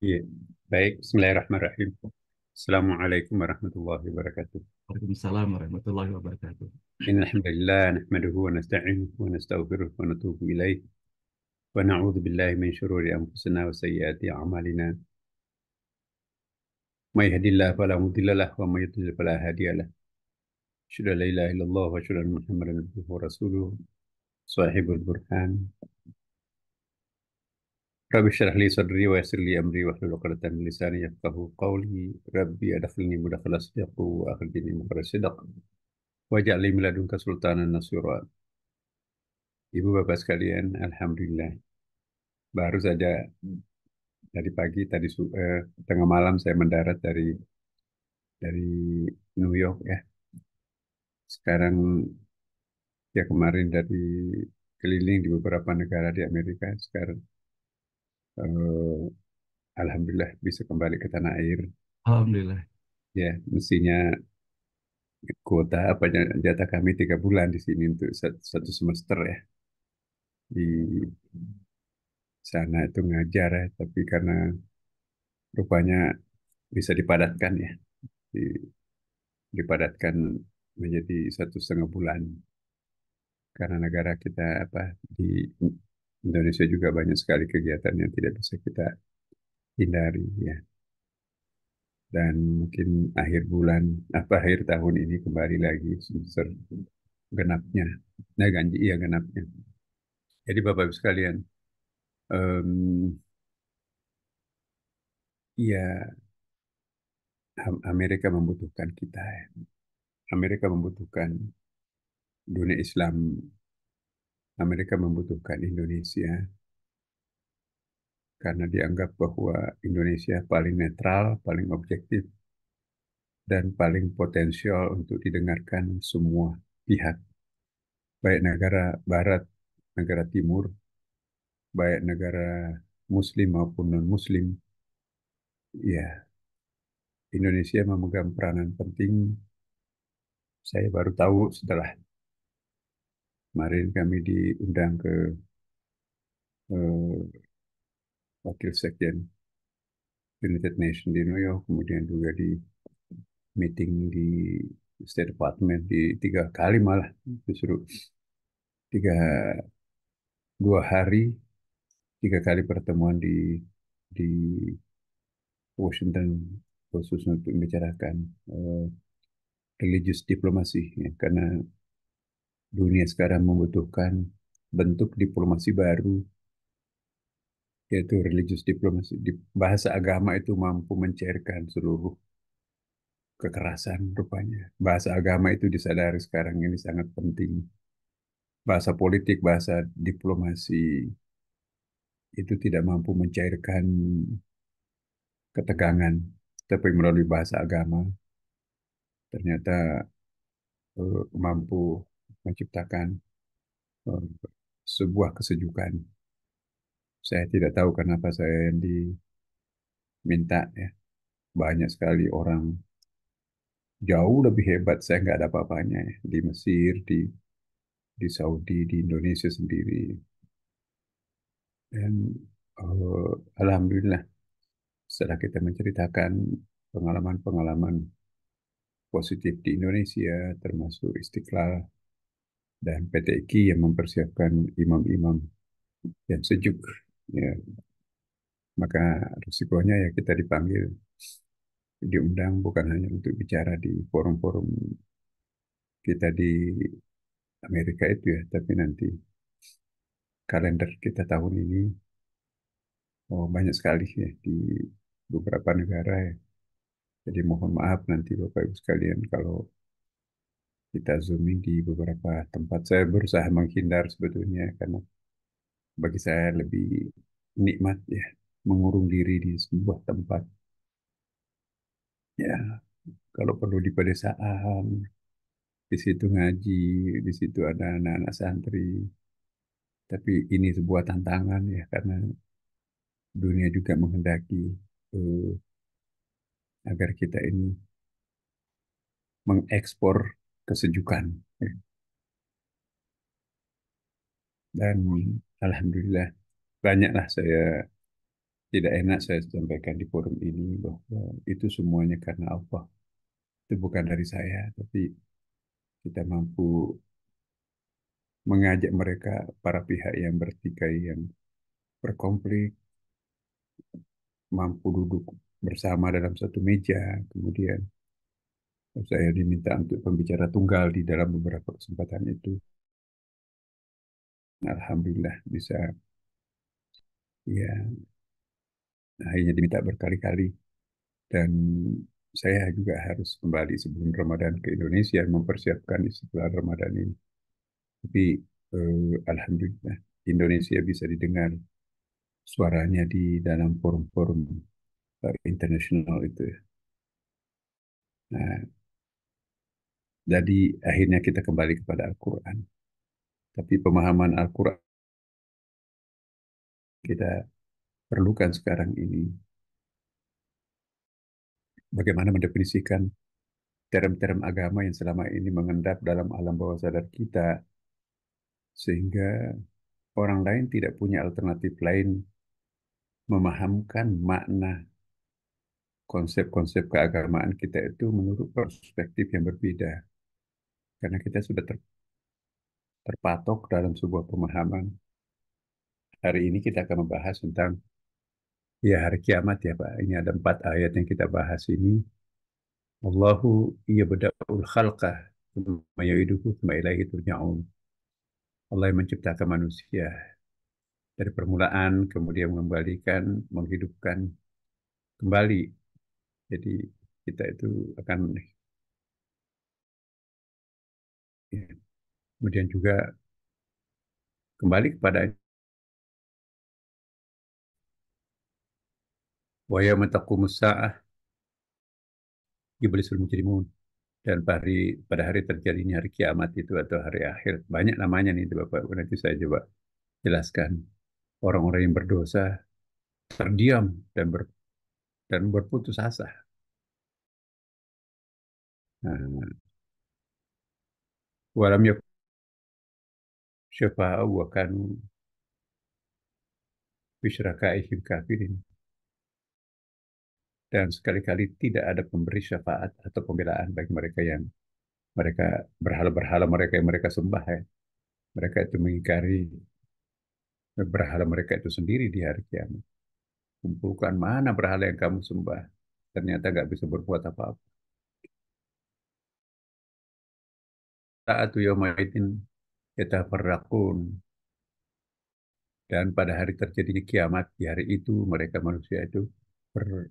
Iya, baik. Bismillahirrahmanirrahim. Assalamualaikum warahmatullahi wabarakatuh. Waalaikumsalam warahmatullahi wabarakatuh. Innalhamdulillah nahmaduhu wa nasta'inuhu wa nastaghfiruh wa natubu ilaih wa na'udzu billahi min shururi anfusina wa sayyiati a'malina. May yahdihillahu fala mudilla lahu wa may yudlil fala hadiya lahu. Asyhadu an la ilaha illallah wa asyhadu anna Muhammadan abduhu wa rasuluh. Shahibul burhan. Rabbi shrah li sadri wa yassir li amri wahlul 'uqdatam min lisani yafqahu qawli. Rabbi adkhilni mudkhala sidq wa akhrijni mukhraj sidq. Waj'al li min ladunka sultanan nasira. Ibu bapak sekalian, alhamdulillah. Baru saja dari pagi tadi tengah malam saya mendarat dari New York ya. Sekarang ya kemarin dari keliling di beberapa negara di Amerika. Sekarang eh, alhamdulillah bisa kembali ke tanah air. Alhamdulillah. Ya, mestinya kuota apa jatah kami 3 bulan di sini untuk satu semester ya. Di sana itu ngajar ya, tapi karena rupanya bisa dipadatkan ya. Dipadatkan menjadi 1,5 bulan karena negara kita apa di Indonesia juga banyak sekali kegiatan yang tidak bisa kita hindari ya, dan mungkin akhir tahun ini kembali lagi semester genapnya, nah ganji iya genapnya. Jadi Bapak Ibu sekalian, em, ya, Amerika membutuhkan kita ya. Amerika membutuhkan dunia Islam. Amerika membutuhkan Indonesia karena dianggap bahwa Indonesia paling netral, paling objektif, dan paling potensial untuk didengarkan semua pihak, baik negara Barat, negara Timur, baik negara Muslim maupun non-Muslim. Ya, Indonesia memegang peranan penting. Saya baru tahu setelah kemarin kami diundang ke eh, Wakil Sekjen United Nations di New York, kemudian juga di meeting di State Department di 3 kali malah, justru tiga 2 hari 3 kali pertemuan di Washington khusus untuk membicarakan eh, religious diplomasi ya, karena dunia sekarang membutuhkan bentuk diplomasi baru, yaitu religious diplomasi. Di bahasa agama itu mampu mencairkan seluruh kekerasan rupanya. Bahasa agama itu disadari sekarang ini sangat penting. Bahasa politik, bahasa diplomasi itu tidak mampu mencairkan ketegangan, tapi melalui bahasa agama ternyata mampu menciptakan eh, sebuah kesejukan. Saya tidak tahu kenapa saya yang diminta ya. Banyak sekali orang jauh lebih hebat, saya nggak ada apa-apanya ya. Di Mesir, di Saudi, di Indonesia sendiri. Dan alhamdulillah setelah kita menceritakan pengalaman-pengalaman positif di Indonesia, termasuk Istiqlal dan PTIK yang mempersiapkan imam-imam yang sejuk, ya, maka risikonya ya kita dipanggil, diundang bukan hanya untuk bicara di forum-forum kita di Amerika itu ya, tapi nanti kalender kita tahun ini banyak sekali ya di beberapa negara ya. Jadi mohon maaf nanti Bapak Ibu sekalian kalau kita zooming di beberapa tempat. Saya berusaha menghindar sebetulnya karena bagi saya lebih nikmat ya mengurung diri di sebuah tempat. Ya, kalau perlu di pedesaan, di situ ngaji, di situ ada anak-anak santri. Tapi ini sebuah tantangan ya karena dunia juga menghendaki eh, agar kita ini mengekspor kesejukan. Ya. Dan alhamdulillah banyaklah saya tidak enak saya sampaikan di forum ini bahwa itu semuanya karena Allah. Itu bukan dari saya, tapi kita mampu mengajak mereka, para pihak yang bertikai, yang berkonflik, mampu duduk bersama dalam satu meja. Kemudian saya diminta untuk pembicara tunggal di dalam beberapa kesempatan itu. Alhamdulillah bisa, ya, akhirnya diminta berkali-kali. Dan saya juga harus kembali sebelum Ramadan ke Indonesia mempersiapkan istiqlal Ramadan ini. Tapi Alhamdulillah Indonesia bisa didengar suaranya di dalam forum-forum internasional itu ya. Nah, jadi akhirnya kita kembali kepada Al-Quran. Tapi pemahaman Al-Quran kita perlukan sekarang ini. Bagaimana mendefinisikan term-term agama yang selama ini mengendap dalam alam bawah sadar kita, sehingga orang lain tidak punya alternatif lain memahamkan makna konsep-konsep keagamaan kita itu menurut perspektif yang berbeda. Karena kita sudah terpatok dalam sebuah pemahaman. Hari ini kita akan membahas tentang ya hari kiamat ya Pak. Ini ada 4 ayat yang kita bahas ini. Allahu yabda'ul khalqah tsumma yu'iduhu tsumma ilaihi turja'un. Allah yang menciptakan manusia dari permulaan, kemudian mengembalikan, menghidupkan kembali. Jadi kita itu akan, ya, kemudian juga kembali kepada wa yauma taqumus sa'ah yublisul mujrimun. Dan pada hari terjadinya hari kiamat itu atau hari akhir, banyak namanya nih Bapak, nanti saya coba jelaskan. Orang-orang yang berdosa terdiam dan berputus asa. Nah, walam yakun syafa'u wa kanu bisyirakaihim kafirin. Dan sekali-kali tidak ada pemberi syafaat atau pembelaan bagi mereka berhala-berhala mereka yang mereka sembah ya. Mereka itu mengingkari berhala mereka itu sendiri di hari kiamat. Kumpulkan mana berhala yang kamu sembah. Ternyata nggak bisa berbuat apa-apa. Saat yaumaidin yatafarraqun. Dan pada hari terjadinya kiamat, di hari itu mereka manusia itu berzina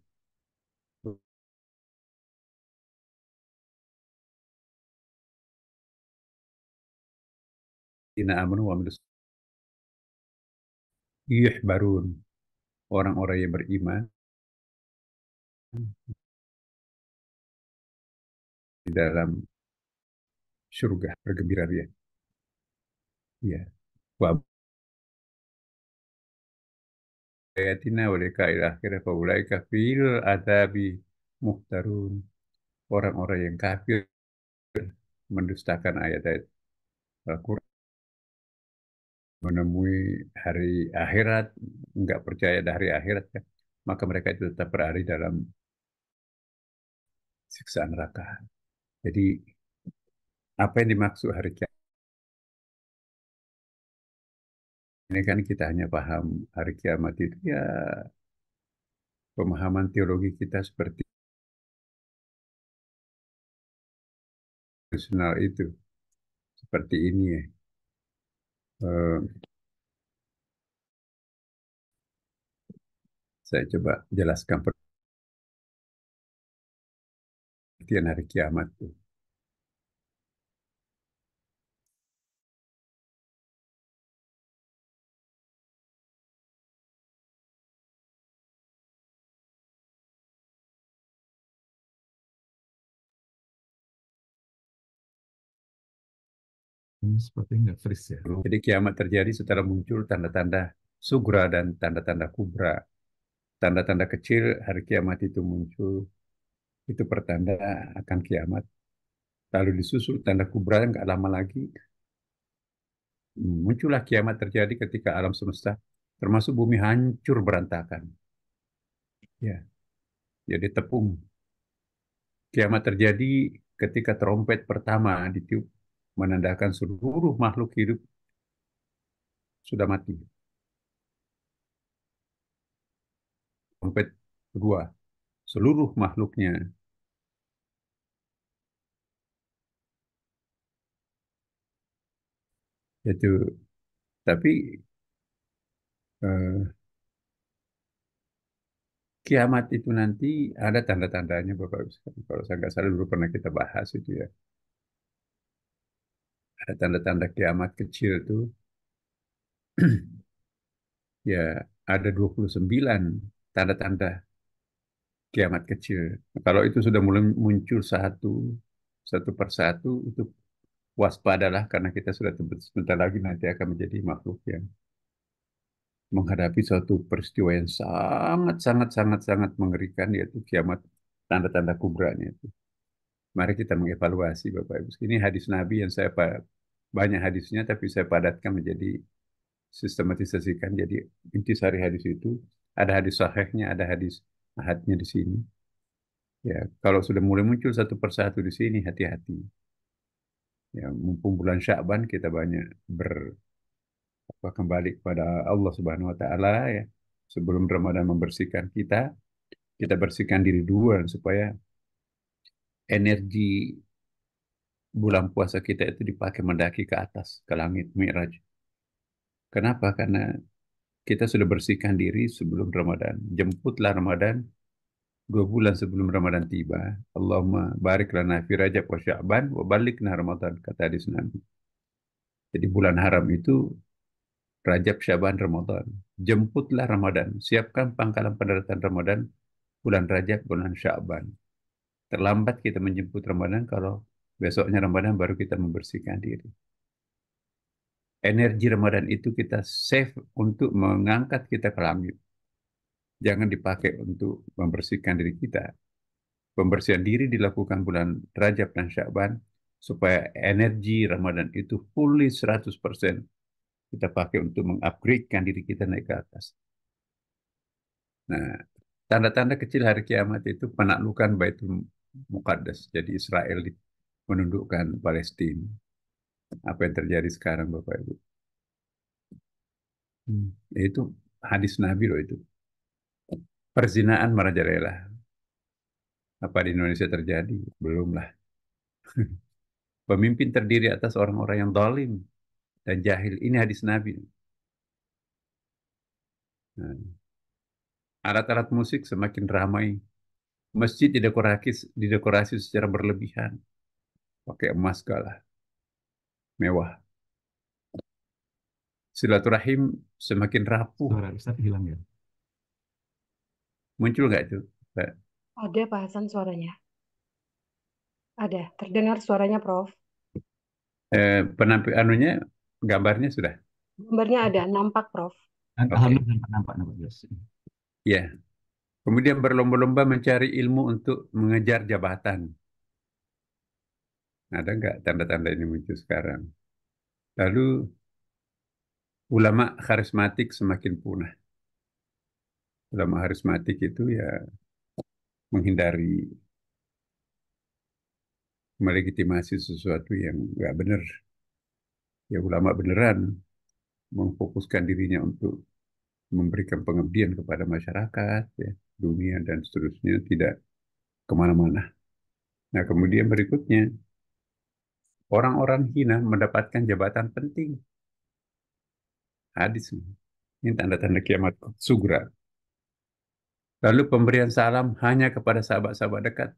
amanu wa amilus yuhbarun. Orang-orang yang beriman di dalam surga bergembira dia. Ya. Wa ayatina wa liqa'il akhirah fa ulaika fil adzabi muhtarun. Orang-orang yang kafir mendustakan ayat-ayat Al-Quran, menemui hari akhirat, nggak percaya ada hari akhirat ya, maka mereka itu tetap berada dalam siksa neraka. Jadi apa yang dimaksud hari kiamat ini kan kita hanya paham hari kiamat itu ya pemahaman teologi kita seperti personal itu seperti ini ya. Eh, saya coba jelaskan pengertian hari kiamat itu. Seperti nggak freeze ya. Jadi kiamat terjadi setelah muncul tanda-tanda sugra dan tanda-tanda kubra. Tanda-tanda kecil hari kiamat itu muncul, itu pertanda akan kiamat. Lalu disusul tanda kubra yang nggak lama lagi, muncullah kiamat terjadi ketika alam semesta, termasuk bumi hancur berantakan. Ya, jadi tepung. Kiamat terjadi ketika trompet pertama ditiup, menandakan seluruh makhluk hidup sudah mati. Trompet kedua, seluruh makhluknya itu. Tapi eh, kiamat itu nanti ada tanda-tandanya, Bapak Ibu sekalian. Kalau saya nggak salah dulu pernah kita bahas itu ya. Ada tanda-tanda kiamat kecil tuh. Ya, ada 29 tanda-tanda kiamat kecil. Kalau itu sudah mulai muncul satu persatu, itu waspadalah karena kita sudah sebentar lagi nanti akan menjadi makhluk yang menghadapi suatu peristiwa yang sangat sangat sangat sangat mengerikan, yaitu kiamat, tanda-tanda kubranya itu. Mari kita mengevaluasi Bapak Ibu. Ini hadis Nabi yang banyak hadisnya tapi saya padatkan menjadi sistematisasikan. Jadi intisari hadis itu ada hadis sahihnya, ada hadis ahadnya di sini. Ya, kalau sudah mulai muncul satu persatu di sini, hati-hati. Ya, mumpung bulan Sya'ban kita banyak kembali kepada Allah Subhanahu wa taala ya. Sebelum Ramadan membersihkan kita, kita bersihkan diri duluan supaya energi bulan puasa kita itu dipakai mendaki ke atas, ke langit Mi'raj. Kenapa? Karena kita sudah bersihkan diri sebelum Ramadan. Jemputlah Ramadan 2 bulan sebelum Ramadan tiba. Allahumma barik lana fi Rajab wa Sya'ban wa balighna Ramadan, kata hadis Nabi. Jadi bulan haram itu Rajab, Syaban, Ramadan. Jemputlah Ramadan. Siapkan pangkalan pendaratan Ramadan bulan Rajab, bulan Syaban. Terlambat kita menjemput Ramadan kalau besoknya Ramadan baru kita membersihkan diri. Energi Ramadan itu kita save untuk mengangkat kita ke langit. Jangan dipakai untuk membersihkan diri kita. Pembersihan diri dilakukan bulan Rajab dan Syaban supaya energi Ramadan itu fully 100% kita pakai untuk mengupgradekan diri kita naik ke atas. Nah, tanda-tanda kecil hari kiamat itu penaklukan Baitul Muqaddas. Jadi Israel menundukkan Palestina. Apa yang terjadi sekarang, Bapak Ibu? Itu hadis Nabi loh itu. Perzinaan merajalela. Apa di Indonesia terjadi? Belum lah. Pemimpin terdiri atas orang-orang yang zalim dan jahil. Ini hadis Nabi. Nah, alat-alat musik semakin ramai. Masjid didekorasi secara berlebihan. Pakai emas segala. Mewah. Silaturahim semakin rapuh. Suara Ustaz hilang ya. Muncul nggak itu, Pak? Ada Pak Hasan suaranya. Ada. Terdengar suaranya, Prof. Penampil anunya, gambarnya sudah. Gambarnya ada. Nampak, Prof. Oke. Alhamdulillah nampak jelas. Ya. Kemudian berlomba-lomba mencari ilmu untuk mengejar jabatan. Ada nggak tanda-tanda ini muncul sekarang? Lalu ulama karismatik semakin punah. Ulama karismatik itu ya menghindari melegitimasi sesuatu yang nggak benar. Ya ulama beneran memfokuskan dirinya untuk memberikan pengabdian kepada masyarakat, ya, dunia dan seterusnya, tidak kemana-mana. Nah, kemudian berikutnya, orang-orang hina mendapatkan jabatan penting. Hadis. Ini tanda-tanda kiamat sugra. Lalu pemberian salam hanya kepada sahabat-sahabat dekat.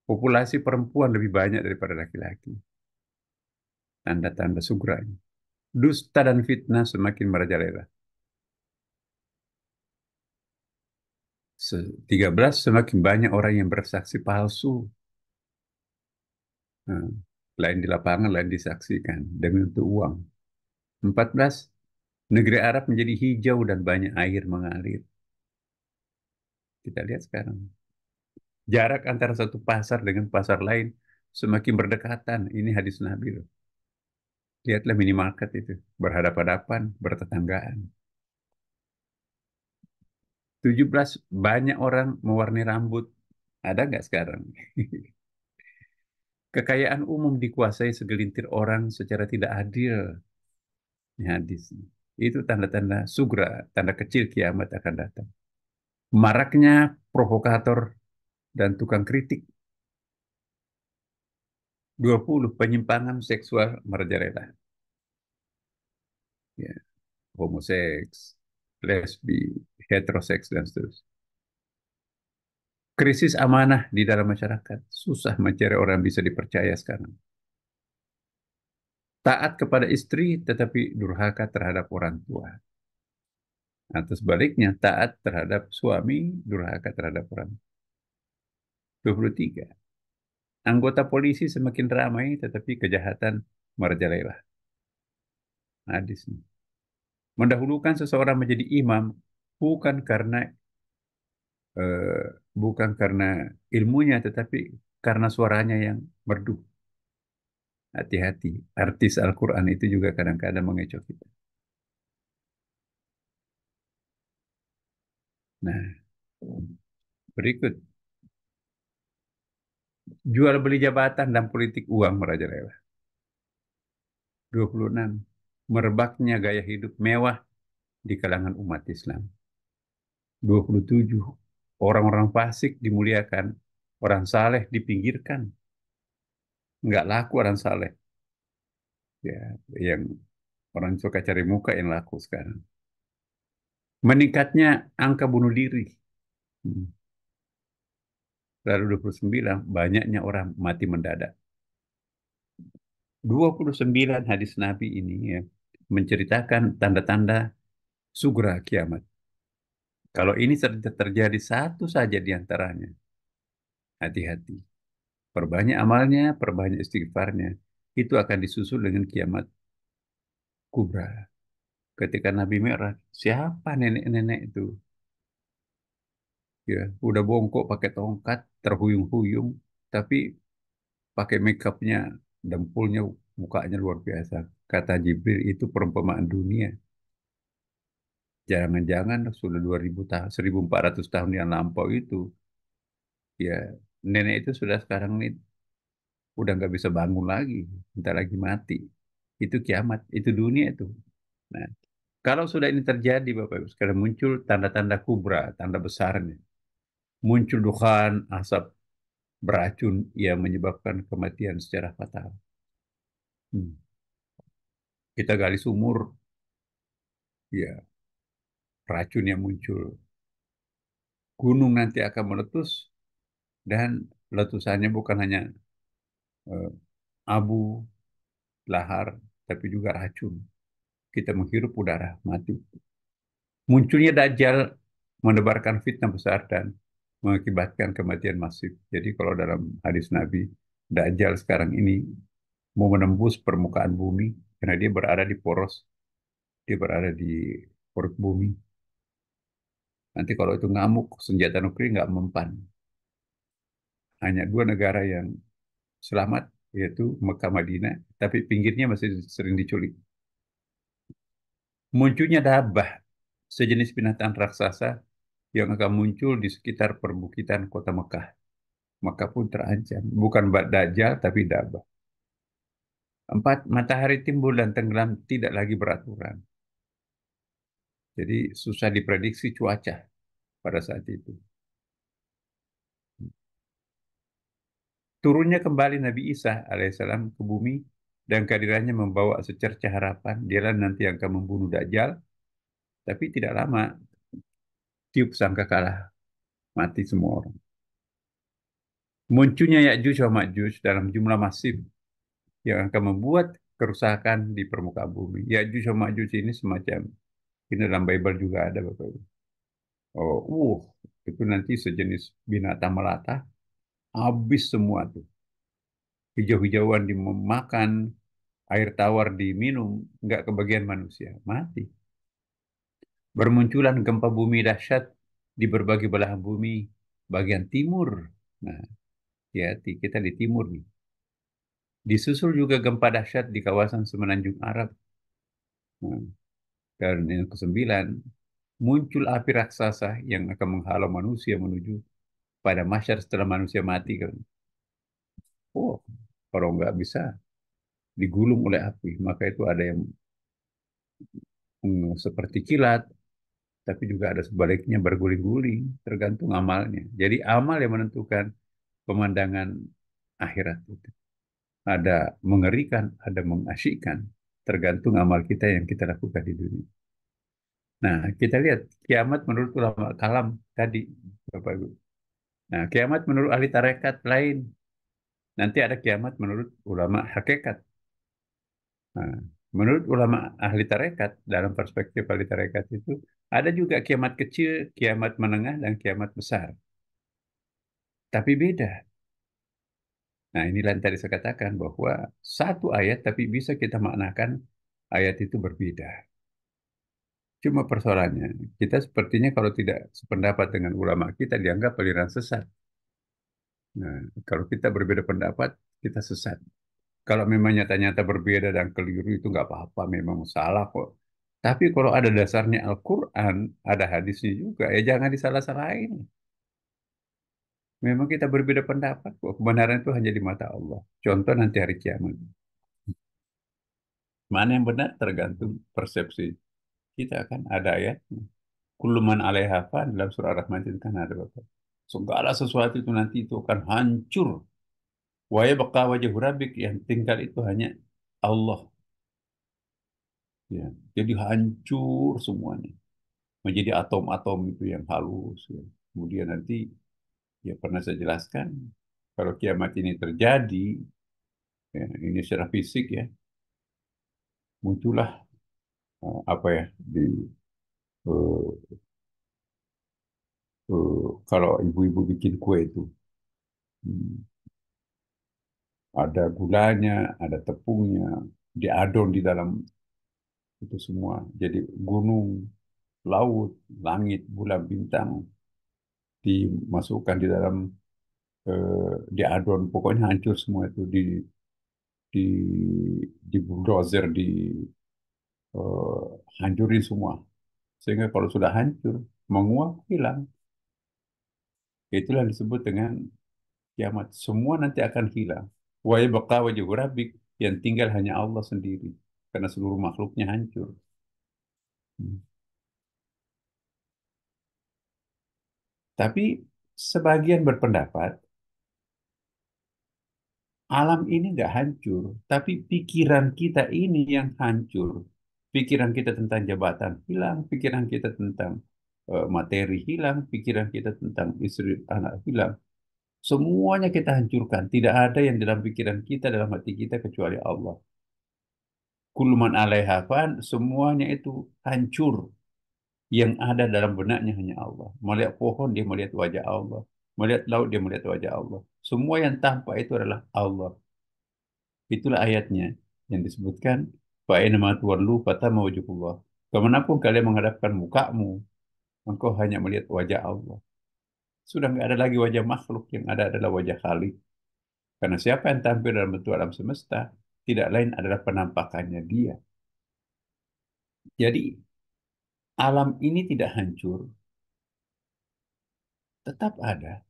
Populasi perempuan lebih banyak daripada laki-laki. Tanda-tanda sugra. Dusta dan fitnah semakin merajalela. 13, semakin banyak orang yang bersaksi palsu. Nah, lain di lapangan, lain disaksikan demi untuk uang. 14, negeri Arab menjadi hijau dan banyak air mengalir. Kita lihat sekarang. Jarak antara satu pasar dengan pasar lain semakin berdekatan. Ini hadis Nabi loh. Lihatlah minimarket itu. Berhadapan-hadapan, bertetanggaan. 17 banyak orang mewarnai rambut. Ada nggak sekarang? Kekayaan umum dikuasai segelintir orang secara tidak adil. Ini hadis. Itu tanda-tanda sugra, tanda kecil kiamat akan datang. Maraknya provokator dan tukang kritik. 20 penyimpangan seksual merajalela. Ya, homoseks, lesbi, heteroseks, dan seterusnya. Krisis amanah di dalam masyarakat. Susah mencari orang yang bisa dipercaya sekarang. Taat kepada istri tetapi durhaka terhadap orang tua. Atau sebaliknya, taat terhadap suami, durhaka terhadap orang tua. 23. Anggota polisi semakin ramai tetapi kejahatan merajalela. Hadis. Mendahulukan seseorang menjadi imam bukan karena eh, bukan karena ilmunya tetapi karena suaranya yang merdu. Hati-hati, artis Al-Quran itu juga kadang-kadang mengecoh kita. Nah, berikut. Jual beli jabatan dan politik uang merajalela. 26. Merebaknya gaya hidup mewah di kalangan umat Islam. 27. Orang-orang fasik dimuliakan, orang saleh dipinggirkan. Nggak laku orang saleh. Ya, yang orang suka cari muka yang laku sekarang. Meningkatnya angka bunuh diri. Hmm. Lalu 29, banyaknya orang mati mendadak. 29 hadis Nabi ini ya, menceritakan tanda-tanda sugra kiamat. Kalau ini terjadi satu saja di antaranya, hati-hati. Perbanyak amalnya, perbanyak istighfarnya. Itu akan disusul dengan kiamat kubra. Ketika Nabi Mi'raj, siapa nenek-nenek itu? Ya, udah bongkok pakai tongkat, terhuyung-huyung, tapi pakai make upnya, dempulnya, mukanya luar biasa. Kata Jibril itu perumpamaan dunia. Jangan-jangan sudah 2000 tahun, 1400 tahun yang lampau itu, ya nenek itu sudah sekarang ini udah nggak bisa bangun lagi, bentar lagi mati. Itu kiamat, itu dunia itu. Nah, kalau sudah ini terjadi, Bapak Ibu, sekarang muncul tanda-tanda kubra, tanda besarnya. Muncul dukhan, asap beracun yang menyebabkan kematian secara fatal. Hmm. Kita gali sumur, ya racun yang muncul. Gunung nanti akan meletus dan letusannya bukan hanya eh, abu, lahar, tapi juga racun. Kita menghirup udara, mati. Munculnya Dajjal menebarkan fitnah besar dan mengakibatkan kematian masif. Jadi kalau dalam hadis Nabi, Dajjal sekarang ini mau menembus permukaan bumi karena dia berada di poros, dia berada di perut bumi. Nanti kalau itu ngamuk, senjata nuklir nggak mempan. Hanya dua negara yang selamat, yaitu Mekah Madinah, tapi pinggirnya masih sering diculik. Munculnya Dabah, sejenis binatang raksasa yang akan muncul di sekitar perbukitan kota Mekah. Maka pun terancam. Bukan Dajjal, tapi Dabah. 4. Matahari timbul dan tenggelam tidak lagi beraturan. Jadi susah diprediksi cuaca pada saat itu. Turunnya kembali Nabi Isa alaihissalam ke bumi dan kehadirannya membawa secercah harapan. Dialah nanti yang akan membunuh Dajjal, tapi tidak lama tiup sangkakala mati semua orang. Munculnya Ya'juj wa Ma'juj dalam jumlah masif yang akan membuat kerusakan di permukaan bumi. Ya'juj wa Ma'juj ini semacam, ini dalam Bible juga ada Bapak Ibu. Oh, itu nanti sejenis binatang melata, habis semua tuh. Hijau-hijauan dimakan, air tawar diminum, nggak kebagian manusia, mati. Bermunculan gempa bumi dahsyat di berbagai belahan bumi, bagian timur. Nah, hati-hati, kita di timur nih. Disusul juga gempa dahsyat di kawasan Semenanjung Arab. Nah, dan yang kesembilan, muncul api raksasa yang akan menghalau manusia menuju pada mahsyar setelah manusia mati kan. Oh, kalau nggak bisa digulung oleh api, maka itu ada yang seperti kilat, tapi juga ada sebaliknya berguling-guling, tergantung amalnya. Jadi amal yang menentukan pemandangan akhirat itu. Ada mengerikan, ada mengasyikkan, tergantung amal kita yang kita lakukan di dunia. Nah, kita lihat kiamat menurut ulama kalam tadi, Bapak Ibu. Nah, kiamat menurut ahli tarekat lain. Nanti ada kiamat menurut ulama hakikat. Nah, menurut ulama ahli tarekat, dalam perspektif ahli tarekat itu, ada juga kiamat kecil, kiamat menengah, dan kiamat besar. Tapi beda. Nah, inilah yang tadi saya katakan bahwa satu ayat tapi bisa kita maknakan ayat itu berbeda. Cuma persoalannya, kita sepertinya kalau tidak sependapat dengan ulama kita dianggap aliran sesat. Nah, kalau kita berbeda pendapat, kita sesat. Kalau memang nyata-nyata berbeda dan keliru itu nggak apa-apa, memang salah kok. Tapi kalau ada dasarnya Al-Quran, ada hadisnya juga, ya jangan disalah-salahin. Memang kita berbeda pendapat kok. Kebenaran itu hanya di mata Allah. Contoh nanti hari kiamat. Mana yang benar tergantung persepsi kita kan ada ayat. Kullu man 'alaiha fan dalam surah Ar-Rahman itu kan ada Bapak. Segala sesuatu itu nanti itu akan hancur. Wa yabqa wajhu rabbik yang tinggal itu hanya Allah. Ya. Jadi hancur semuanya. Menjadi atom-atom itu yang halus. Ya. Kemudian nanti, ya pernah saya jelaskan, kalau kiamat ini terjadi, ya, ini secara fisik ya, muncullah apa ya, eh, kalau ibu-ibu bikin kue itu, hmm, ada gulanya, ada tepungnya, diadon di dalam itu semua. Jadi gunung, laut, langit, bulan, bintang dimasukkan di dalam diadon, pokoknya hancur semua itu di di bulldozer, di hancurin semua. Sehingga kalau sudah hancur, menguap, hilang. Itulah yang disebut dengan kiamat. Semua nanti akan hilang. Wa yabqa wajhu rabbik, yang tinggal hanya Allah sendiri. Karena seluruh makhluknya hancur. Hmm. Tapi sebagian berpendapat, alam ini nggak hancur, tapi pikiran kita ini yang hancur. Pikiran kita tentang jabatan hilang, pikiran kita tentang materi hilang, pikiran kita tentang istri anak hilang. Semuanya kita hancurkan. Tidak ada yang dalam pikiran kita, dalam hati kita kecuali Allah. Kullu man 'alaiha fan, semuanya itu hancur. Yang ada dalam benaknya hanya Allah. Melihat pohon, dia melihat wajah Allah. Melihat laut, dia melihat wajah Allah. Semua yang tampak itu adalah Allah. Itulah ayatnya yang disebutkan, fa'inama tuwallu fathamma wajhullah. Kemanapun kalian menghadapkan mukamu, engkau hanya melihat wajah Allah. Sudah nggak ada lagi wajah makhluk, yang ada adalah wajah Khalik. Karena siapa yang tampil dalam bentuk alam semesta, tidak lain adalah penampakannya dia. Jadi, alam ini tidak hancur, tetap ada.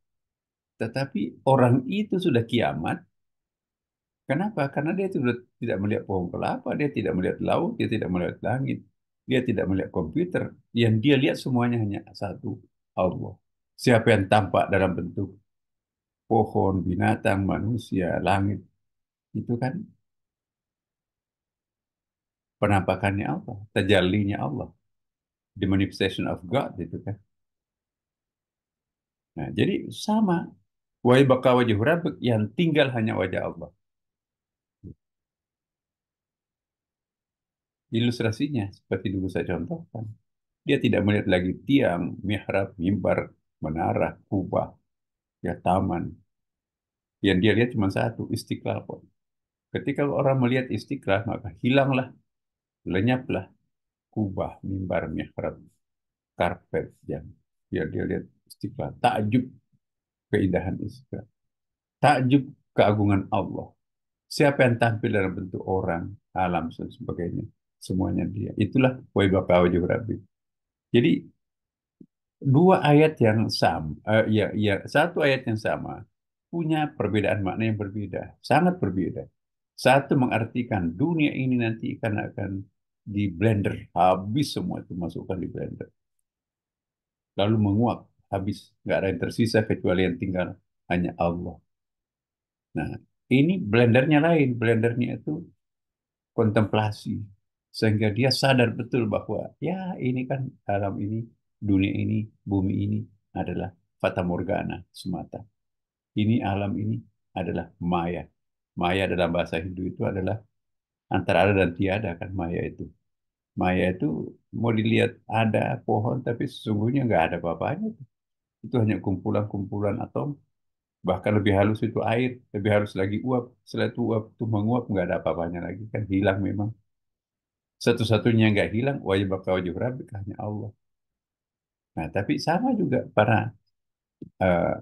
Tetapi orang itu sudah kiamat. Kenapa? Karena dia sudah tidak melihat pohon kelapa, dia tidak melihat laut, dia tidak melihat langit, dia tidak melihat komputer. Yang dia lihat semuanya hanya satu, Allah. Siapa yang tampak dalam bentuk pohon, binatang, manusia, langit, itu kan penampakannya Allah, tajallinya Allah, the manifestation of God, itu kan. Nah, jadi sama. Wa yabqa wajhu rabbik, yang tinggal hanya wajah Allah. Ilustrasinya seperti dulu saya contohkan. Dia tidak melihat lagi tiang, mihrab, mimbar, menara, kubah, ya taman. Yang dia lihat cuma satu, Istiqlal kok. Ketika orang melihat Istiqlal, maka hilanglah, lenyaplah kubah, mimbar, mihrab, karpet yang dia lihat Istiqlal. Takjub keindahan Istiqlal. Takjub keagungan Allah. Siapa yang tampil dalam bentuk orang, alam, dan sebagainya. Semuanya dia. Itulah wa wajhu rabbi. Jadi dua ayat yang sama, ya satu ayat yang sama punya perbedaan makna yang berbeda, sangat berbeda. Satu mengartikan dunia ini nanti akan di blender, habis semua itu masukkan di blender, lalu menguap, habis, nggak ada yang tersisa kecuali yang tinggal hanya Allah. Nah, ini blendernya lain, blendernya itu kontemplasi, sehingga dia sadar betul bahwa ya ini kan alam ini, dunia ini, bumi ini adalah fata morgana semata. Ini alam ini adalah maya. Maya dalam bahasa Hindu itu adalah antara ada dan tiada kan maya itu. Maya itu mau dilihat ada pohon tapi sesungguhnya nggak ada apa-apanya. Itu hanya kumpulan-kumpulan atom. Bahkan lebih halus itu air, lebih halus lagi uap. Setelah itu uap itu menguap nggak ada apa-apanya lagi kan hilang memang. Satu-satunya yang nggak hilang wajib bakal wajib rabbik hanya Allah. Nah tapi sama juga eh,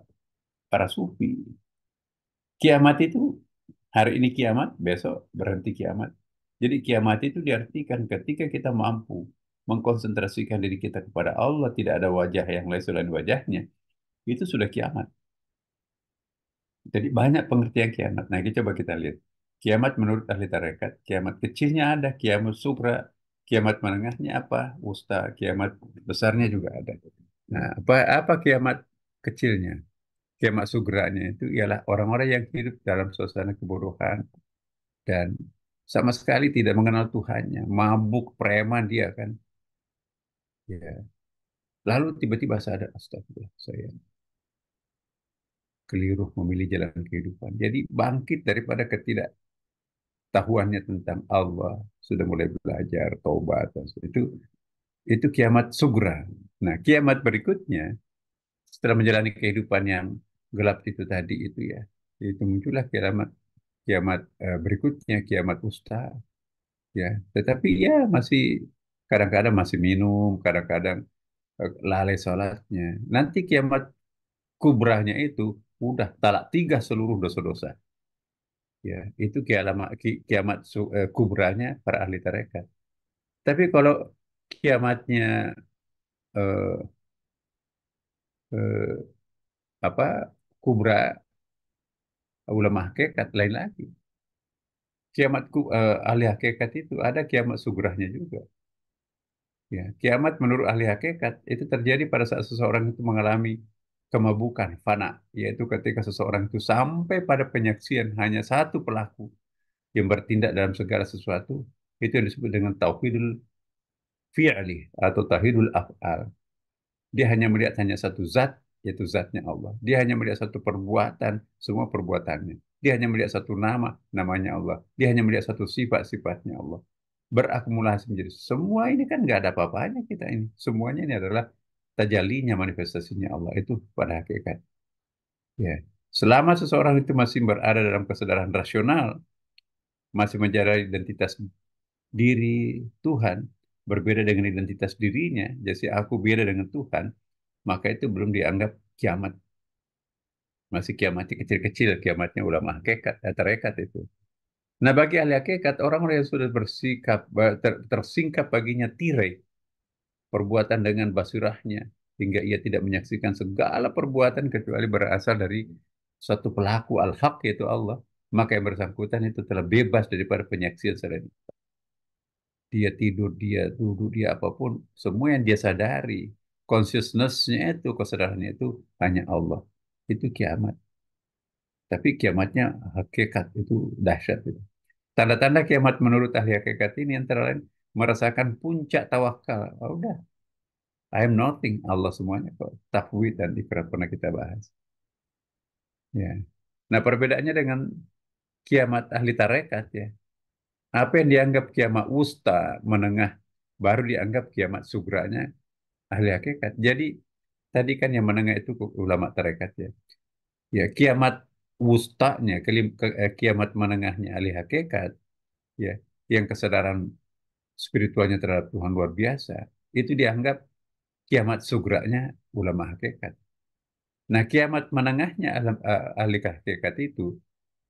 para sufi. Kiamat itu hari ini kiamat, besok berhenti kiamat. Jadi kiamat itu diartikan ketika kita mampu mengkonsentrasikan diri kita kepada Allah, tidak ada wajah yang lain selain wajahnya, itu sudah kiamat. Jadi banyak pengertian kiamat. Nah, coba kita lihat. Kiamat menurut ahli tarekat, kiamat kecilnya ada, kiamat sugra, kiamat menengahnya apa, wusta, kiamat besarnya juga ada. Nah, apa kiamat kecilnya? Kiamat sugranya itu ialah orang-orang yang hidup dalam suasana kebodohan dan sama sekali tidak mengenal Tuhannya, mabuk preman dia kan. Ya. Lalu tiba-tiba sadar, astagfirullah, saya keliru memilih jalan kehidupan. Jadi bangkit daripada ketidaktahuannya tentang Allah, sudah mulai belajar taubat. Itu kiamat sugra. Nah, kiamat berikutnya setelah menjalani kehidupan yang gelap itu tadi itu ya, itu muncullah kiamat kiamat berikutnya, kiamat usta ya. Tetapi ya masih kadang-kadang masih minum, kadang-kadang lalai sholatnya. Nanti kiamat kubrahnya itu udah talak tiga seluruh dosa-dosa. Ya, itu kiamat kubrahnya para ahli tarekat. Tapi kalau kiamatnya eh, eh, apa kubra ulama hakikat lain lagi. Ahli hakikat itu ada kiamat sugrahnya juga. Ya, kiamat menurut ahli hakikat itu terjadi pada saat seseorang itu mengalami kemabukan, fana, yaitu ketika seseorang itu sampai pada penyaksian hanya satu pelaku yang bertindak dalam segala sesuatu, itu yang disebut dengan tauhidul fi'li atau tauhidul af'al. Dia hanya melihat hanya satu zat, yaitu zatnya Allah. Dia hanya melihat satu perbuatan, semua perbuatannya. Dia hanya melihat satu nama, namanya Allah. Dia hanya melihat satu sifat, sifatnya Allah. Berakumulasi menjadi semua ini kan nggak ada apa-apanya kita ini. Semuanya ini adalah tajalinya manifestasinya Allah itu pada hakikat. Ya. Selama seseorang itu masih berada dalam kesadaran rasional, masih menjadi identitas diri Tuhan, berbeda dengan identitas dirinya, jadi aku beda dengan Tuhan, maka itu belum dianggap kiamat. Masih kiamatnya kecil-kecil, kiamatnya ulama hakikat, tarekat itu. Nah, bagi ahli hakikat, orang-orang yang sudah bersikap, tersingkap baginya tirai, perbuatan dengan basirahnya, hingga ia tidak menyaksikan segala perbuatan kecuali berasal dari satu pelaku al-haq, yaitu Allah. Maka yang bersangkutan itu telah bebas daripada penyaksian selain itu. Dia tidur, dia duduk, dia apapun, semua yang dia sadari, consciousness-nya itu, kesadarannya itu hanya Allah. Itu kiamat. Tapi kiamatnya hakikat itu dahsyat itu. Tanda-tanda kiamat menurut ahli hakikat ini antara lain merasakan puncak tawakal. Oh, udah, I am nothing. Allah semuanya kok. Tafwid dan ikrar pernah kita bahas. Ya. Nah, perbedaannya dengan kiamat ahli tarekat ya. Apa yang dianggap kiamat wusta, menengah, baru dianggap kiamat sugranya ahli hakikat. Jadi tadi kan yang menengah itu ulama tarekat ya. Ya, kiamat wustanya, kiamat menengahnya ahli hakikat ya, yang kesadaran spiritualnya terhadap Tuhan luar biasa, itu dianggap kiamat sugranya ulama hakikat. Nah, kiamat menengahnya ahli hakikat itu,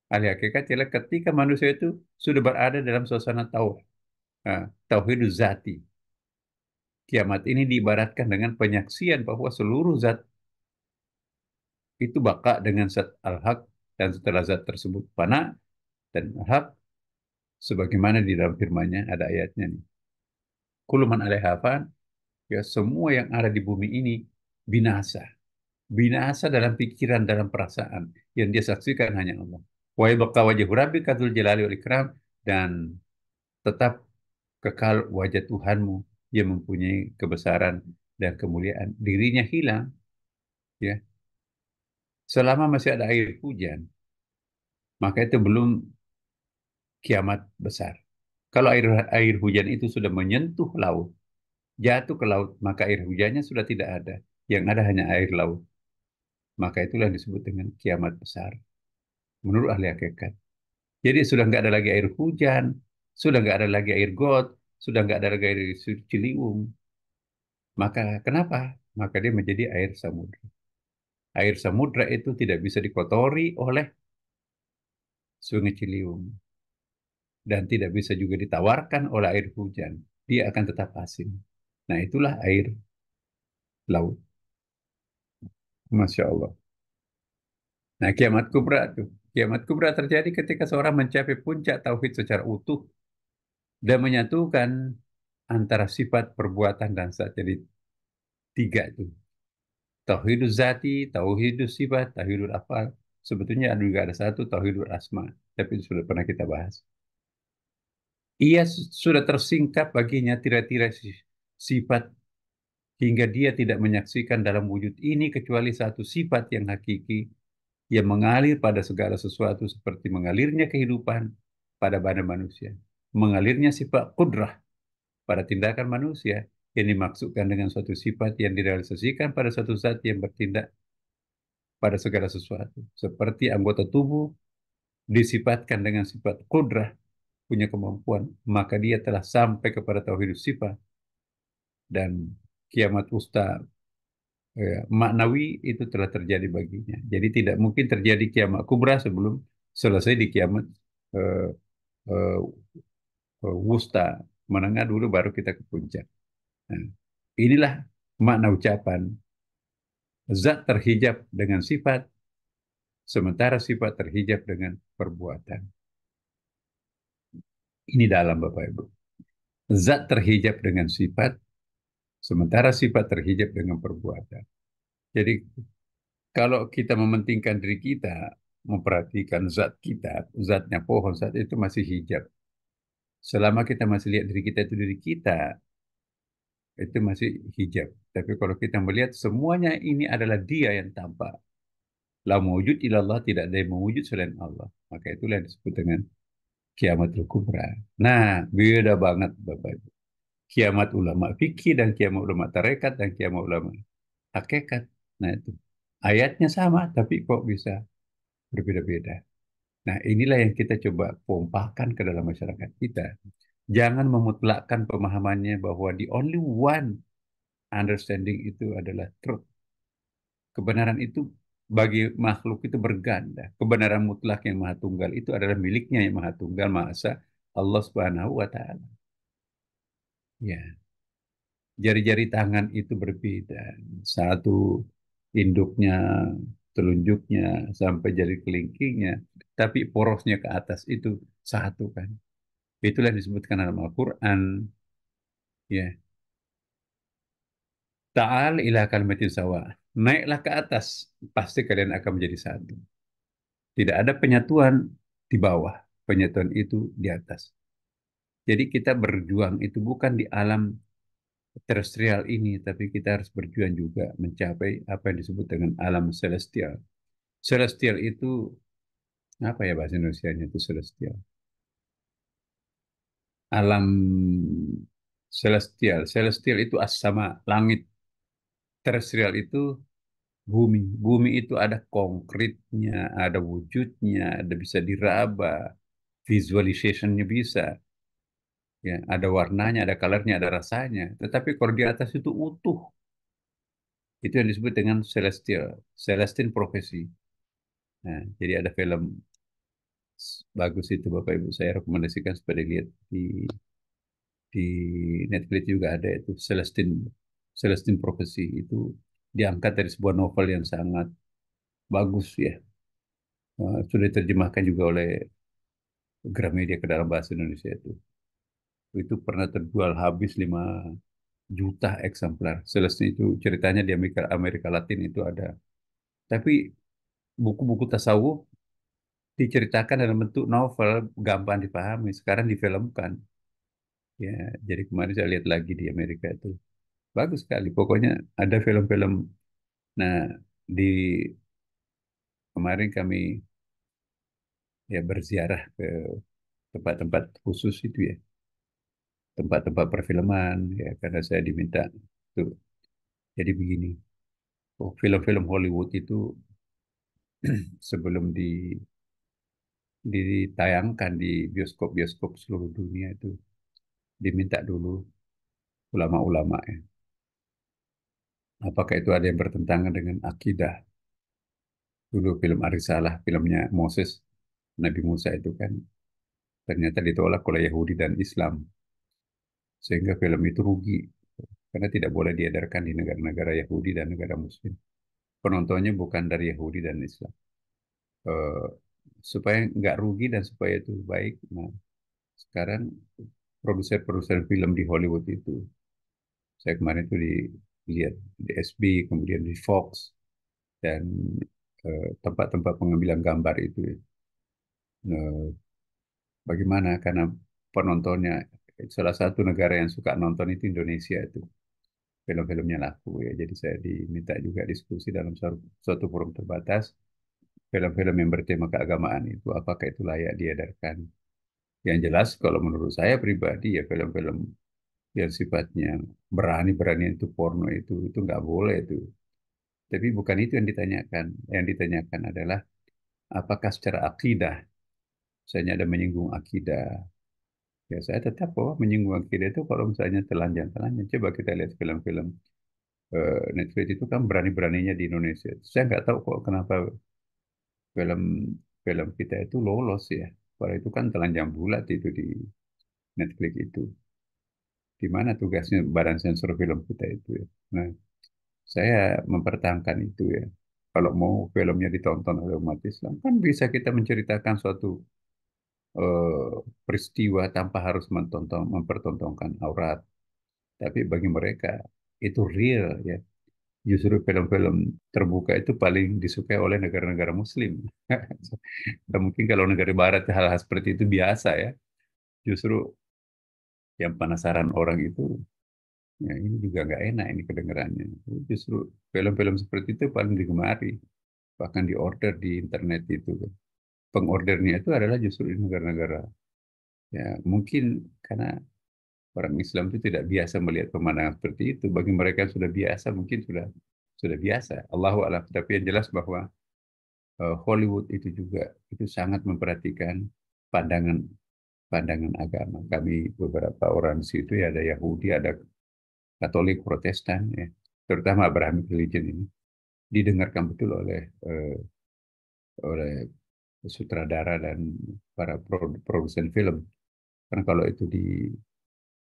ahli hakikat ialah ketika manusia itu sudah berada dalam suasana tauhid zati. Kiamat ini diibaratkan dengan penyaksian bahwa seluruh zat itu baka dengan zat al-haq, dan setelah zat tersebut fana dan al-haq, sebagaimana di dalam firman-Nya ada ayatnya nih. Kullu man 'alaiha fan, ya semua yang ada di bumi ini binasa. Binasa dalam pikiran, dalam perasaan. Yang dia saksikan hanya Allah. Wa yabqa wajhu rabbika dzul jalali wal ikram, dan tetap kekal wajah Tuhanmu yang mempunyai kebesaran dan kemuliaan. Dirinya hilang, ya. Selama masih ada air hujan, maka itu belum kiamat besar. Kalau air hujan itu sudah menyentuh laut, jatuh ke laut, maka air hujannya sudah tidak ada. Yang ada hanya air laut. Maka itulah yang disebut dengan kiamat besar. Menurut ahli hakikat. Jadi sudah nggak ada lagi air hujan, sudah nggak ada lagi air got, sudah nggak ada lagi air Ciliwung. Maka kenapa? Maka dia menjadi air samudra. Air samudra itu tidak bisa dikotori oleh Sungai Ciliwung dan tidak bisa juga ditawarkan oleh air hujan. Dia akan tetap asin. Nah, itulah air laut. Masya Allah. Nah, kiamat kubra tuh. Kiamat kubra terjadi ketika seorang mencapai puncak tauhid secara utuh dan menyatukan antara sifat, perbuatan, dan zat. Jadi tiga itu. Tauhidul zati, tauhidul sifat, tauhidul afal. Sebetulnya juga ada satu, tauhidul asma. Tapi itu sudah pernah kita bahas. Ia sudah tersingkap baginya tira-tira sifat hingga dia tidak menyaksikan dalam wujud ini kecuali satu sifat yang hakiki yang mengalir pada segala sesuatu seperti mengalirnya kehidupan pada badan manusia. Mengalirnya sifat kudrah pada tindakan manusia yang dimaksudkan dengan suatu sifat yang direalisasikan pada suatu zat yang bertindak pada segala sesuatu. Seperti anggota tubuh disifatkan dengan sifat kudrah, punya kemampuan, maka dia telah sampai kepada tauhid sifat dan kiamat usta maknawi itu telah terjadi baginya. Jadi tidak mungkin terjadi kiamat kubra sebelum selesai di kiamat eh, eh, wusta, menengah dulu baru kita ke puncak. Nah, inilah makna ucapan zat terhijab dengan sifat, sementara sifat terhijab dengan perbuatan. Ini dalam Bapak Ibu. Zat terhijab dengan sifat, sementara sifat terhijab dengan perbuatan. Jadi kalau kita mementingkan diri kita, memperhatikan zat kita, zatnya pohon, zat itu masih hijab. Selama kita masih lihat diri kita itu diri kita, itu masih hijab. Tapi kalau kita melihat semuanya ini adalah dia yang tampak. La mewujud ilallah, tidak ada yang mewujud selain Allah. Maka itulah yang disebut dengan kiamatul kubra. Nah, beda banget Bapak Ibu. Kiamat ulama fikih dan kiamat ulama tarekat dan kiamat ulama hakikat. Nah itu ayatnya sama, tapi kok bisa berbeda-beda. Nah inilah yang kita coba pompahkan ke dalam masyarakat kita. Jangan memutlakkan pemahamannya bahwa the only one understanding itu adalah truth. Kebenaran itu bagi makhluk itu berganda. Kebenaran mutlak yang maha tunggal itu adalah miliknya yang maha tunggal, maha esa, Allah Subhanahu wa Ta'ala. Ya, jari-jari tangan itu berbeda. Satu induknya, telunjuknya, sampai jari kelingkingnya. Tapi porosnya ke atas itu satu kan. Itulah yang disebutkan dalam Al-Quran. Ya, Ta'al ila kalimatin sawa. Naiklah ke atas, pasti kalian akan menjadi satu. Tidak ada penyatuan di bawah, penyatuan itu di atas. Jadi kita berjuang itu bukan di alam terestrial ini, tapi kita harus berjuang juga mencapai apa yang disebut dengan alam celestial. Celestial itu apa ya bahasa Indonesianya itu celestial? Alam celestial. Celestial itu as-sama, langit. Terestrial itu bumi. Bumi itu ada konkretnya, ada wujudnya, ada bisa diraba, visualizationnya bisa. Ya, ada warnanya, ada colornya, ada rasanya. Tetapi kalau di atas itu utuh. Itu yang disebut dengan celestial, celestine profesi. Nah, jadi ada film bagus itu Bapak Ibu, saya rekomendasikan supaya dilihat di Di Netflix juga ada itu Celestine Prophecy, itu diangkat dari sebuah novel yang sangat bagus ya. Sudah diterjemahkan juga oleh Gramedia ke dalam bahasa Indonesia itu. Itu pernah terjual habis 5 juta eksemplar. Celestine itu ceritanya di Amerika, Amerika Latin itu ada. Tapi buku-buku tasawuf diceritakan dalam bentuk novel, gampang dipahami. Sekarang difilmkan. Ya, jadi kemarin saya lihat lagi di Amerika itu. Bagus sekali. Pokoknya ada film-film. Nah, di kemarin kami ya berziarah ke tempat-tempat khusus itu ya, tempat-tempat perfilman ya, karena saya diminta tuh. Jadi begini, oh, film-film Hollywood itu sebelum ditayangkan di bioskop-bioskop seluruh dunia itu diminta dulu ulama-ulama ya. Apakah itu ada yang bertentangan dengan akidah? Dulu film Arisalah, filmnya Moses, Nabi Musa itu kan ternyata ditolak oleh Yahudi dan Islam. Sehingga film itu rugi. Karena tidak boleh diedarkan di negara-negara Yahudi dan negara Muslim. Penontonnya bukan dari Yahudi dan Islam. Eh, supaya nggak rugi dan supaya itu baik. Nah, sekarang produser-produser film di Hollywood itu, saya kemarin itu dilihat di SB, kemudian di Fox, dan tempat-tempat pengambilan gambar itu. Nah, bagaimana? Karena penontonnya, salah satu negara yang suka nonton itu Indonesia itu. Film-filmnya laku ya. Jadi saya diminta juga diskusi dalam suatu forum terbatas. Film-film yang bertema keagamaan itu, apakah itu layak diedarkan? Yang jelas, kalau menurut saya pribadi ya film-film yang sifatnya berani-berani itu porno itu nggak boleh itu. Tapi bukan itu yang ditanyakan. Yang ditanyakan adalah apakah secara akidah, misalnya ada menyinggung akidah, ya saya tetap bahwa menyinggung akidah itu kalau misalnya telanjang-telanjang. Coba kita lihat film-film Netflix itu kan berani-beraninya di Indonesia. Saya nggak tahu kok kenapa film film kita itu lolos ya. Kalau itu kan telanjang bulat itu di Netflix itu. Di mana tugasnya Badan Sensor Film kita itu ya. Nah, saya mempertahankan itu ya. Kalau mau filmnya ditonton oleh umat Islam, kan bisa kita menceritakan suatu eh, peristiwa tanpa harus mempertontonkan aurat. Tapi bagi mereka itu real ya. Justru film-film terbuka itu paling disukai oleh negara-negara Muslim. Dan mungkin kalau negara Barat hal-hal seperti itu biasa ya. Justru yang penasaran orang itu, ya ini juga nggak enak ini kedengarannya. Justru film-film seperti itu paling digemari, bahkan diorder di internet itu. Pengordernya itu adalah justru di negara-negara. Ya mungkin karena orang Islam itu tidak biasa melihat pemandangan seperti itu. Bagi mereka yang sudah biasa, mungkin sudah biasa. Allahu a'lam. Tapi yang jelas bahwa Hollywood itu juga itu sangat memperhatikan pandangan pandangan agama. Kami beberapa orang di situ ya ada Yahudi, ada Katolik, Protestan, ya, terutama Abrahamic religion ini didengarkan betul oleh sutradara dan para produsen film. Karena kalau itu di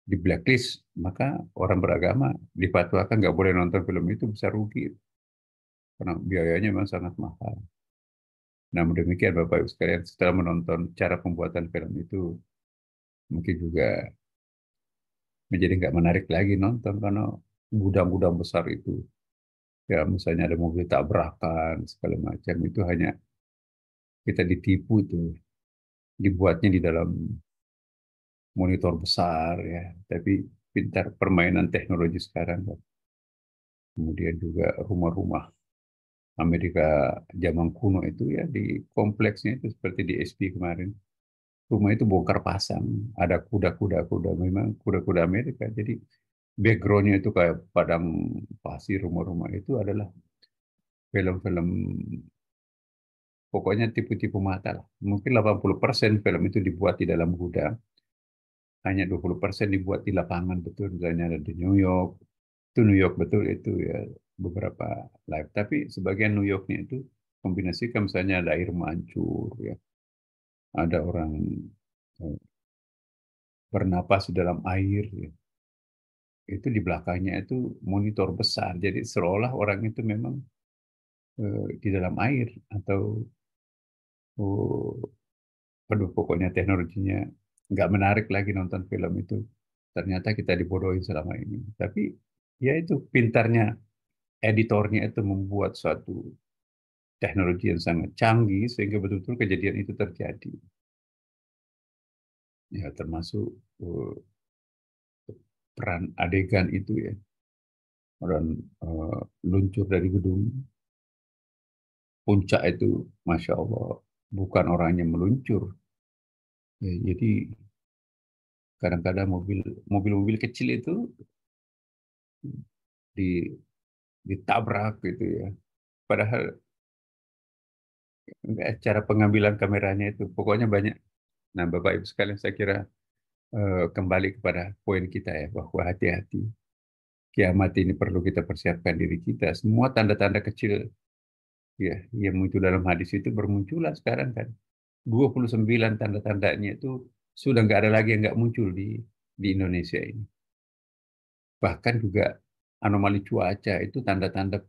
blacklist, maka orang beragama dipatuakan nggak boleh nonton film itu, bisa rugi karena biayanya memang sangat mahal. Namun demikian Bapak Ibu sekalian, setelah menonton cara pembuatan film itu, mungkin juga menjadi nggak menarik lagi nonton karena gudang-gudang besar itu, ya misalnya ada mobil tabrakan segala macam itu hanya kita ditipu itu, dibuatnya di dalam monitor besar ya, tapi pintar permainan teknologi sekarang. Kemudian juga rumah-rumah Amerika zaman kuno itu ya di kompleksnya itu seperti di SP kemarin. Rumah itu bongkar pasang, ada kuda-kuda memang kuda-kuda Amerika. Jadi backgroundnya itu kayak padang pasir, rumah-rumah itu adalah film-film, pokoknya tipu-tipu mata lah. Mungkin 80% film itu dibuat di dalam gudang, hanya 20% dibuat di lapangan betul, misalnya ada di New York. Itu New York betul itu ya, beberapa live. Tapi sebagian New Yorknya itu kombinasikan, misalnya ada air mancur ya, ada orang eh, bernapas di dalam air, ya. Itu di belakangnya itu monitor besar. Jadi seolah orang itu memang di dalam air atau oh, aduh pokoknya teknologinya nggak menarik lagi nonton film itu. Ternyata kita dibodohin selama ini. Tapi ya itu pintarnya editornya itu membuat suatu teknologi yang sangat canggih sehingga betul-betul kejadian itu terjadi. Ya termasuk peran adegan itu ya. Orang luncur dari gedung puncak itu, masya Allah, bukan orangnya meluncur. Ya, jadi kadang-kadang mobil-mobil kecil itu di ditabrak gitu ya. Padahal cara pengambilan kameranya itu pokoknya banyak. Nah, Bapak Ibu sekalian, saya kira kembali kepada poin kita ya, bahwa hati-hati. Kiamat ini perlu kita persiapkan diri kita. Semua tanda-tanda kecil ya yang muncul dalam hadis itu bermunculan sekarang kan. 29 tanda-tandanya itu sudah nggak ada lagi yang nggak muncul di Indonesia ini. Bahkan juga anomali cuaca itu tanda-tanda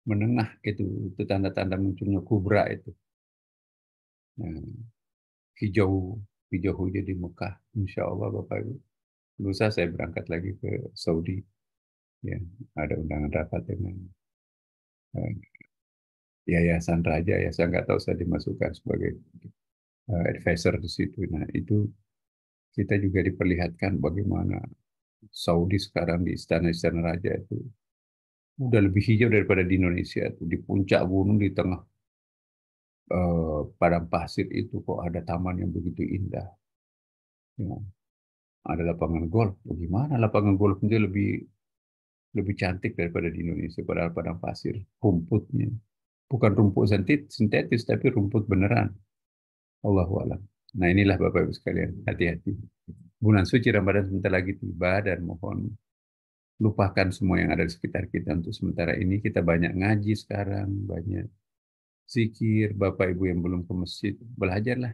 menengah itu tanda-tanda munculnya kubra itu. Nah, hijau hijau hujan di Mekah, Insya Allah Bapak Ibu. Lusa saya berangkat lagi ke Saudi, ya ada undangan rapat dengan eh, Yayasan Raja ya, saya nggak tahu saya dimasukkan sebagai advisor di situ. Nah itu kita juga diperlihatkan bagaimana Saudi sekarang di istana-istana raja itu udah lebih hijau daripada di Indonesia. Di puncak gunung di tengah padang pasir itu kok ada taman yang begitu indah. Ya, ada lapangan golf. Bagaimana lapangan golf itu lebih lebih cantik daripada di Indonesia, padahal padang pasir, rumputnya bukan rumput sintetis tapi rumput beneran. Allahu a'lam. Nah inilah Bapak Ibu sekalian, hati-hati. Bulan suci Ramadan sebentar lagi tiba dan mohon lupakan semua yang ada di sekitar kita untuk sementara ini. Kita banyak ngaji sekarang, banyak zikir. Bapak Ibu yang belum ke masjid, belajarlah.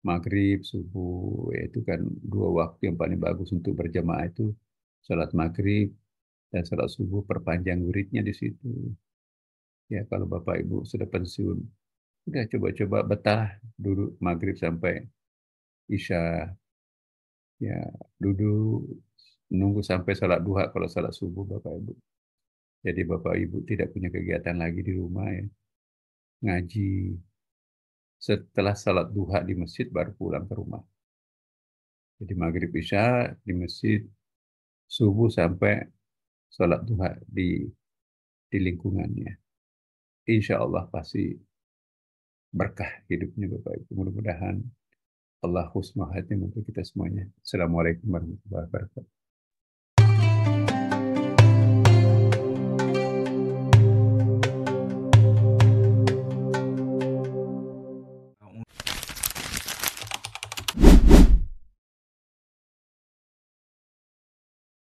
Maghrib, subuh, itu kan dua waktu yang paling bagus untuk berjamaah itu. Salat maghrib dan salat subuh, perpanjang wiridnya di situ. Ya kalau Bapak Ibu sudah pensiun, udah coba-coba betah duduk maghrib sampai isya, ya duduk menunggu sampai salat duha kalau salat subuh Bapak Ibu. Jadi Bapak Ibu tidak punya kegiatan lagi di rumah ya, ngaji. Setelah salat duha di masjid baru pulang ke rumah. Jadi maghrib isya di masjid, subuh sampai salat duha di lingkungannya. Insya Allah pasti berkah hidupnya Bapak Ibu. Mudah-mudahan Allah husnul khatimah untuk kita semuanya. Assalamualaikum warahmatullahi wabarakatuh.